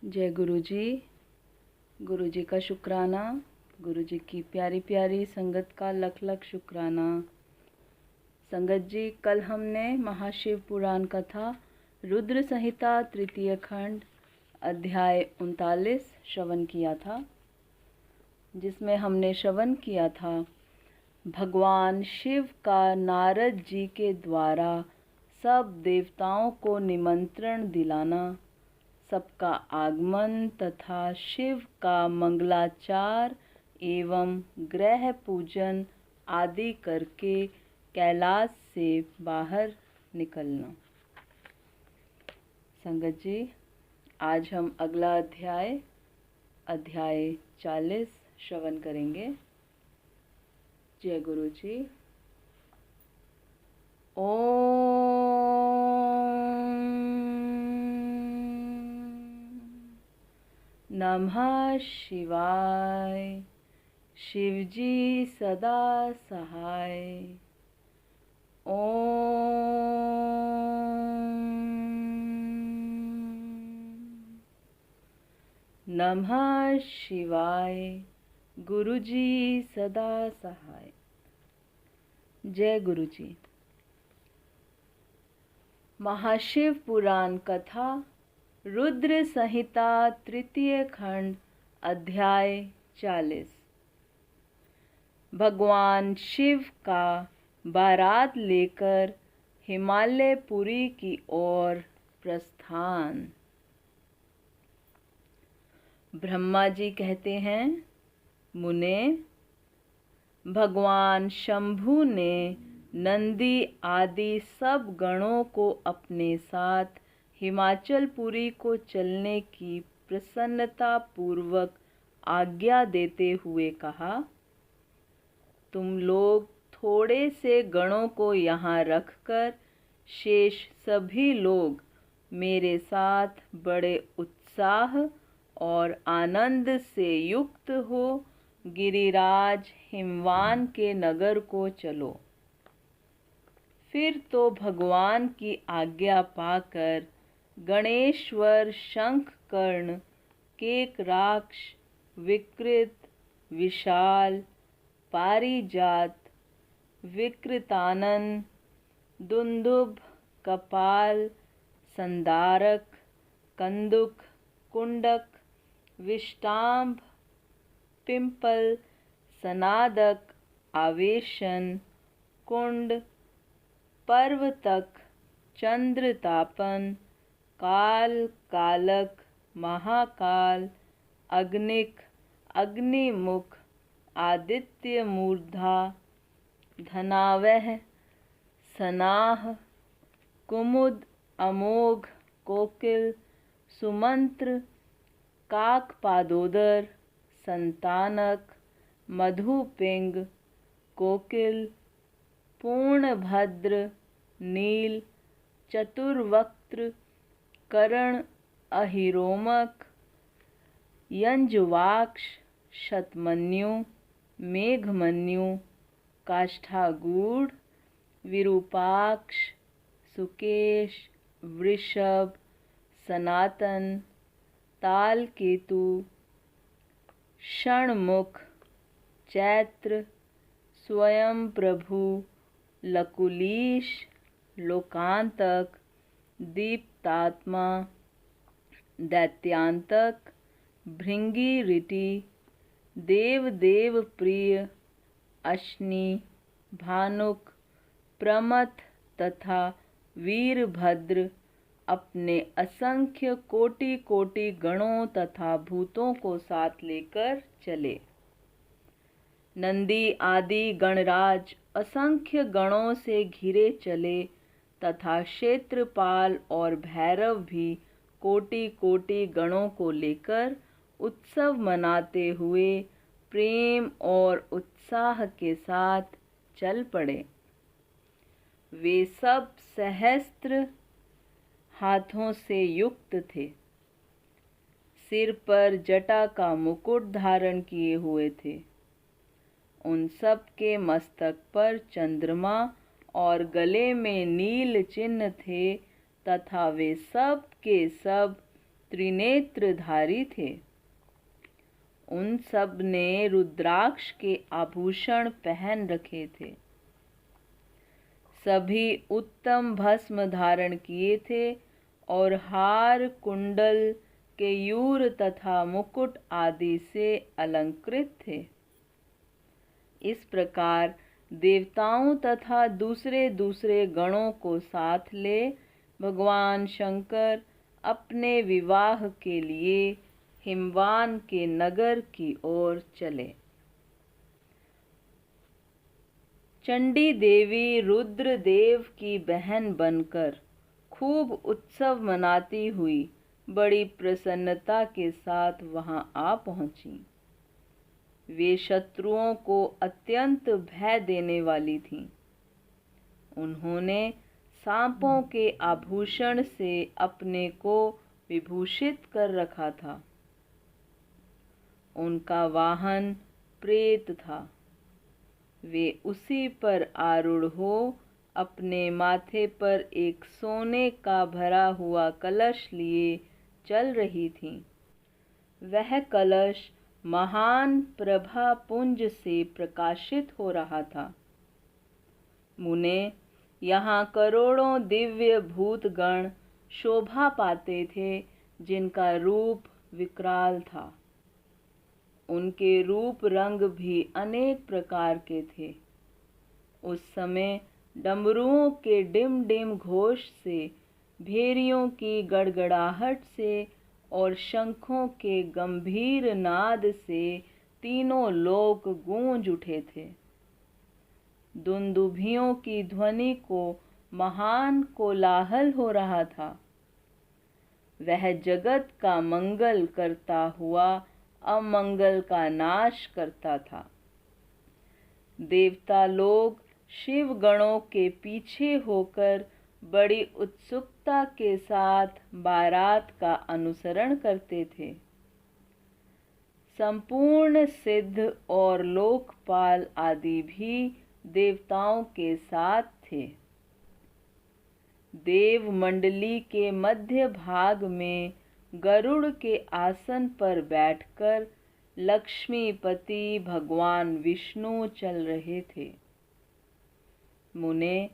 जय गुरु जी। गुरु जी का शुक्राना, गुरु जी की प्यारी प्यारी संगत का लख लख शुक्राना। संगत जी, कल हमने महाशिव पुराण कथा रुद्र संहिता तृतीय खंड अध्याय 39 श्रवण किया था, जिसमें हमने श्रवण किया था भगवान शिव का नारद जी के द्वारा सब देवताओं को निमंत्रण दिलाना, सबका आगमन तथा शिव का मंगलाचार एवं ग्रह पूजन आदि करके कैलाश से बाहर निकलना। संगत जी, आज हम अगला अध्याय 40 श्रवण करेंगे। जय गुरु जी। नमः शिवाय। शिवजी सदा सहाय। ओम नमः शिवाय। गुरुजी सदा सहाय। जय गुरु जी। महाशिव पुराण कथा रुद्र संहिता तृतीय खंड अध्याय 40। भगवान शिव का बारात लेकर हिमालयपुरी की ओर प्रस्थान। ब्रह्मा जी कहते हैं, मुने, भगवान शंभु ने नंदी आदि सब गणों को अपने साथ हिमाचलपुरी को चलने की प्रसन्नता पूर्वक आज्ञा देते हुए कहा, तुम लोग थोड़े से गणों को यहाँ रखकर शेष सभी लोग मेरे साथ बड़े उत्साह और आनंद से युक्त हो गिरिराज हिमवान के नगर को चलो। फिर तो भगवान की आज्ञा पाकर गणेश्वर, शंखकर्ण, केकराक्ष, विकृत, विशाल, पारिजात, विकृतानन, दुंदुभ, कपाल, संदारक, कंदुक, कुंडक, विष्टांभ, पिंपल, सनादक, आवेशन, कुंड, पर्वतक, चंद्रतापन, काल, कालक, महाकाल, अग्निक, अग्निमुख, आदित्य मूर्धा, धनावह, सनाह, कुमुद, अमोघ, कोकिल, सुमंत्र, काकपादोदर, संतानक, मधुपिंग, कोकिल, पूर्णभद्र, नील, चतुर्वक्त्र, करण, अहिरोमक, यंजुवाक्ष, शतमन्यु, मेघमन्यु, काष्ठागूढ़, विरूपाक्ष, सुकेश, वृषभ, सनातन, तालकेतु, षणमुख, चैत्र, स्वयं प्रभु, लकुलीश, लोकांतक, दीप्तात्मा, दैत्यांतक, भृंगीरिटी, देवदेव प्रिय, अश्नि, भानुक, प्रमथ तथा वीरभद्र अपने असंख्य कोटि कोटि गणों तथा भूतों को साथ लेकर चले। नंदी आदि गणराज असंख्य गणों से घिरे चले तथा क्षेत्रपाल और भैरव भी कोटि कोटि गणों को लेकर उत्सव मनाते हुए प्रेम और उत्साह के साथ चल पड़े। वे सब सहस्त्र हाथों से युक्त थे, सिर पर जटा का मुकुट धारण किए हुए थे। उन सब के मस्तक पर चंद्रमा और गले में नील चिन्ह थे तथा वे सब के सब त्रिनेत्रधारी थे। उन सब ने रुद्राक्ष के आभूषण पहन रखे थे। सभी उत्तम भस्म धारण किए थे और हार, कुंडल, केयूर तथा मुकुट आदि से अलंकृत थे। इस प्रकार देवताओं तथा दूसरे दूसरे गणों को साथ ले भगवान शंकर अपने विवाह के लिए हिमवान के नगर की ओर चले। चंडी देवी रुद्रदेव की बहन बनकर खूब उत्सव मनाती हुई बड़ी प्रसन्नता के साथ वहां आ पहुंची। वे शत्रुओं को अत्यंत भय देने वाली थीं। उन्होंने सांपों के आभूषण से अपने को विभूषित कर रखा था। उनका वाहन प्रेत था। वे उसी पर आरूढ़ हो अपने माथे पर एक सोने का भरा हुआ कलश लिए चल रही थीं। वह कलश महान प्रभा पुंज से प्रकाशित हो रहा था। मुने, यहाँ करोड़ों दिव्य भूतगण शोभा पाते थे, जिनका रूप विकराल था। उनके रूप रंग भी अनेक प्रकार के थे। उस समय डमरुओं के डिम डिम घोष से, भेरियों की गड़गड़ाहट से और शंखों के गंभीर नाद से तीनों लोक गूंज उठे थे। दुंदुभियों की ध्वनि को महान कोलाहल हो रहा था। वह जगत का मंगल करता हुआ अमंगल का नाश करता था। देवता लोग शिव गणों के पीछे होकर बड़ी उत्सुकता के साथ बारात का अनुसरण करते थे। संपूर्ण सिद्ध और लोकपाल आदि भी देवताओं के साथ थे। देव मंडली के मध्य भाग में गरुड़ के आसन पर बैठकर लक्ष्मीपति भगवान विष्णु चल रहे थे। मुने,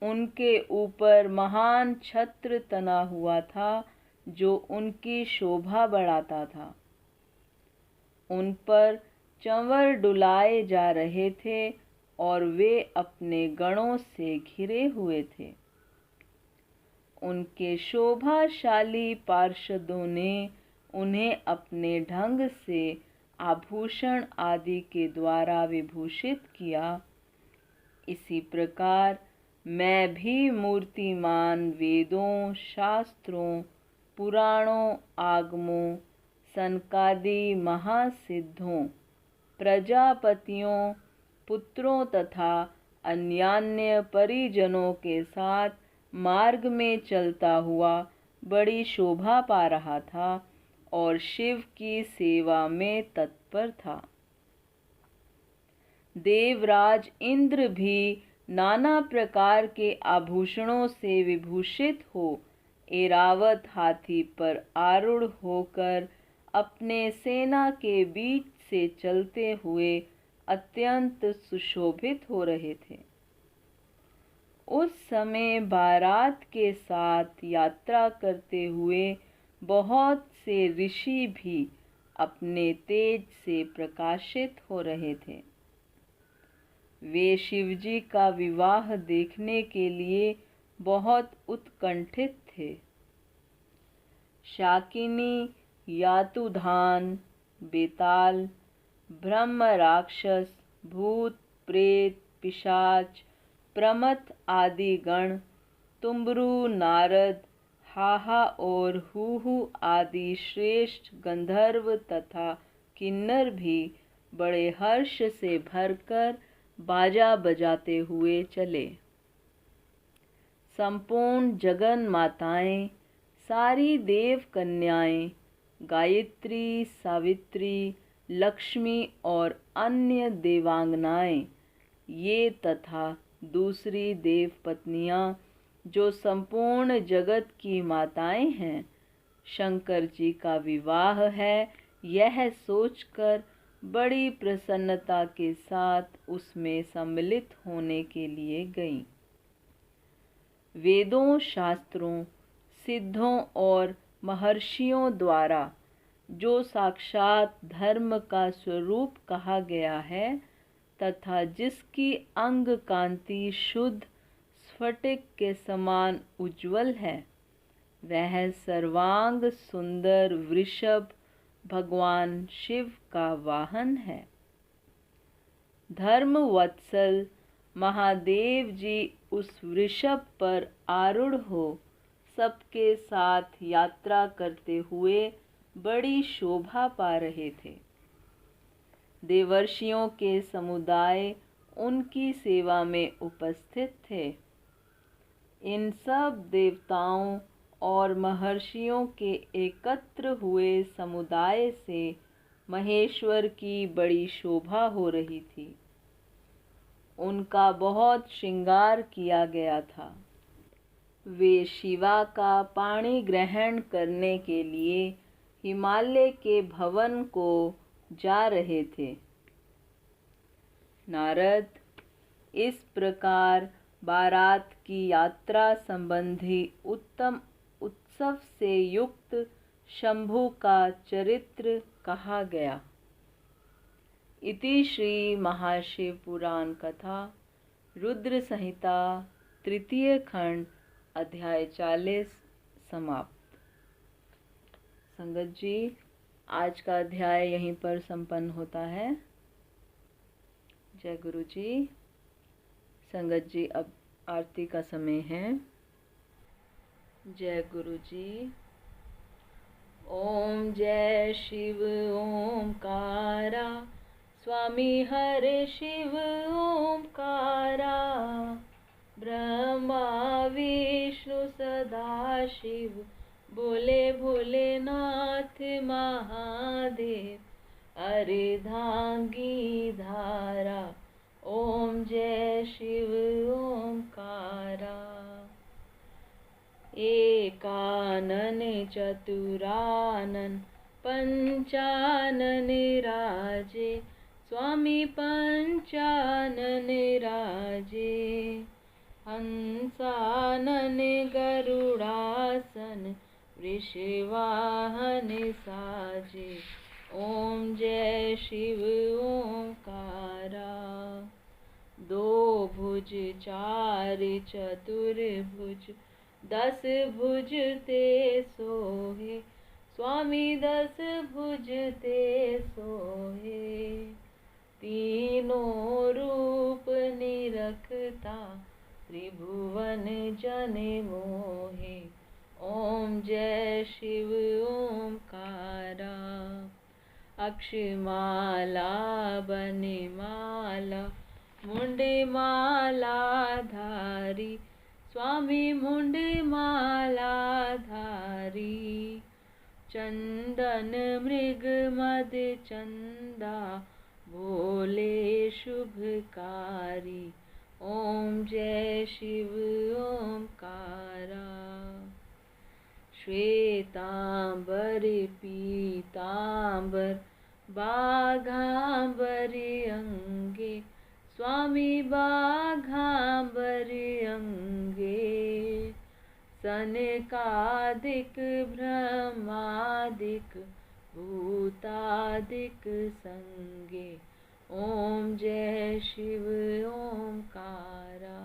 उनके ऊपर महान छत्र तना हुआ था, जो उनकी शोभा बढ़ाता था। उन पर चंवर डुलाए जा रहे थे और वे अपने गणों से घिरे हुए थे। उनके शोभाशाली पार्षदों ने उन्हें अपने ढंग से आभूषण आदि के द्वारा विभूषित किया। इसी प्रकार मैं भी मूर्तिमान वेदों, शास्त्रों, पुराणों, आगमों, सनकादि महासिद्धों, प्रजापतियों, पुत्रों तथा अन्यान्य परिजनों के साथ मार्ग में चलता हुआ बड़ी शोभा पा रहा था और शिव की सेवा में तत्पर था। देवराज इंद्र भी नाना प्रकार के आभूषणों से विभूषित हो ऐरावत हाथी पर आरूढ़ होकर अपने सेना के बीच से चलते हुए अत्यंत सुशोभित हो रहे थे। उस समय बारात के साथ यात्रा करते हुए बहुत से ऋषि भी अपने तेज से प्रकाशित हो रहे थे। वे शिवजी का विवाह देखने के लिए बहुत उत्कंठित थे। शाकिनी, यातुधान, बेताल, ब्रह्म राक्षस, भूत, प्रेत, पिशाच, प्रमथ आदि गण, तुम्बरु, नारद, हाहा और हूहू आदि श्रेष्ठ गंधर्व तथा किन्नर भी बड़े हर्ष से भरकर बाजा बजाते हुए चले। संपूर्ण जगन माताएं, सारी देव कन्याएं, गायत्री, सावित्री, लक्ष्मी और अन्य देवांगनाएं, ये तथा दूसरी देव पत्नियां जो संपूर्ण जगत की माताएं हैं, शंकर जी का विवाह है, यह सोचकर बड़ी प्रसन्नता के साथ उसमें सम्मिलित होने के लिए गईं। वेदों, शास्त्रों, सिद्धों और महर्षियों द्वारा जो साक्षात धर्म का स्वरूप कहा गया है तथा जिसकी अंग कांति शुद्ध स्फटिक के समान उज्ज्वल है, वह सर्वांग सुंदर वृषभ भगवान शिव का वाहन है। धर्म वत्सल महादेव जी उस वृषभ पर आरूढ़ हो सबके साथ यात्रा करते हुए बड़ी शोभा पा रहे थे। देवर्षियों के समुदाय उनकी सेवा में उपस्थित थे। इन सब देवताओं और महर्षियों के एकत्र हुए समुदाय से महेश्वर की बड़ी शोभा हो रही थी। उनका बहुत श्रृंगार किया गया था। वे शिवा का पाणी ग्रहण करने के लिए हिमालय के भवन को जा रहे थे। नारद इस प्रकार बारात की यात्रा संबंधी उत्तम उत्सव से युक्त शंभु का चरित्र कहा गया। इति श्री महाशिव पुराण कथा रुद्र संहिता तृतीय खंड अध्याय 40 समाप्त। संगत जी, आज का अध्याय यहीं पर संपन्न होता है। जय गुरु जी। संगत जी, अब आरती का समय है। जय गुरु जी। ओम जय शिव ओमकारा, स्वामी हरे शिव ओमकारा, ब्रह्मा विष्णु सदा शिव, बोले भोलेनाथ महादेव, अर्धांगी धारा, ओम जय शिव ओमकारा। एकानन चतुरानन पंचानन राजे, स्वामी पंचानन राजे, हंसानन गरुड़ासन, वृषवाहन साजे, ओम जय शिव ओमकारा। दो भुज चार चतुर्भुज, 10 भुज ते सोहे, स्वामी 10 भुज ते सोहे, तीनों रूप निरखता, त्रिभुवन जन मोहे, ओम जय शिव ओमकारा। अक्षमाला बनिमाला, मुंडमाला धारी, स्वामी मुंडमाला धारी, चंदन मृग मद चंदा, भोले शुभकारी, ओम जय शिव ओमकारा। श्वेतांबर पीतांबर, बाघांबर अंगे, स्वामी बाघांबर अंगे, सनकादिक ब्रह्मादिक भूतादिक संगे, ओम जय शिव ओमकारा।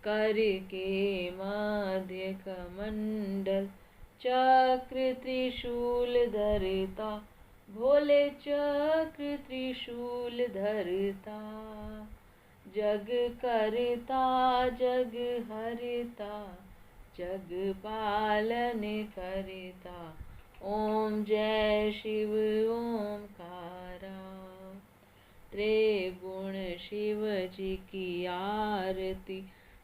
करके मध्य कमंडल, चक्र त्रिशूल धरता, भोले चक्र त्रिशूल धरता, जग करता जग हरता, जग पालन करता, ओम जय शिव ओमकारा। त्रिगुण शिव जी की आरती,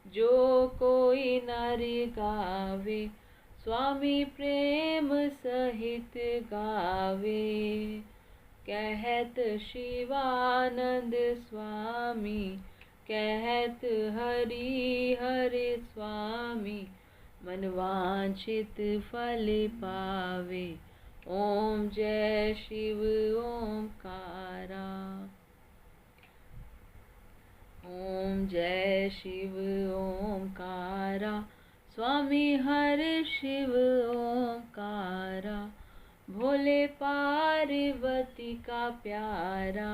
जो कोई नर गावे, स्वामी प्रेम सहित गावे, कहत शिवानंद स्वामी, कहत हरि हरे स्वामी, मनवांछित फल पावे। ओम जय शिव ओमकारा। ओम जय शिव ओमकारा। स्वामी हर शिव ओमकारा। भोले पार्वती का प्यारा।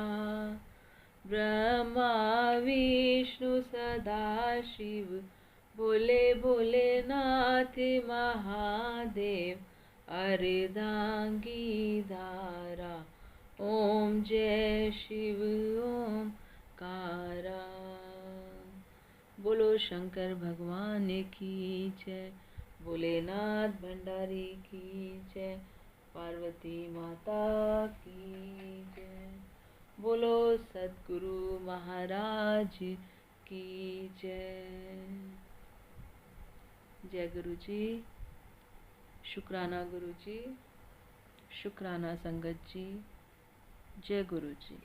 ब्रह्मा विष्णु सदा शिव। भोले भोलेनाथ महादेव। अर्धांगी धारा। ओम जय शिव ओमकारा। बोलो शंकर भगवान की जय। भोलेनाथ भंडारी की जय। पार्वती माता की जय। बोलो सद्गुरु महाराज की जय। जय गुरु जी। शुक्राना गुरु जी। शुक्राना संगत जी। जय गुरु जी।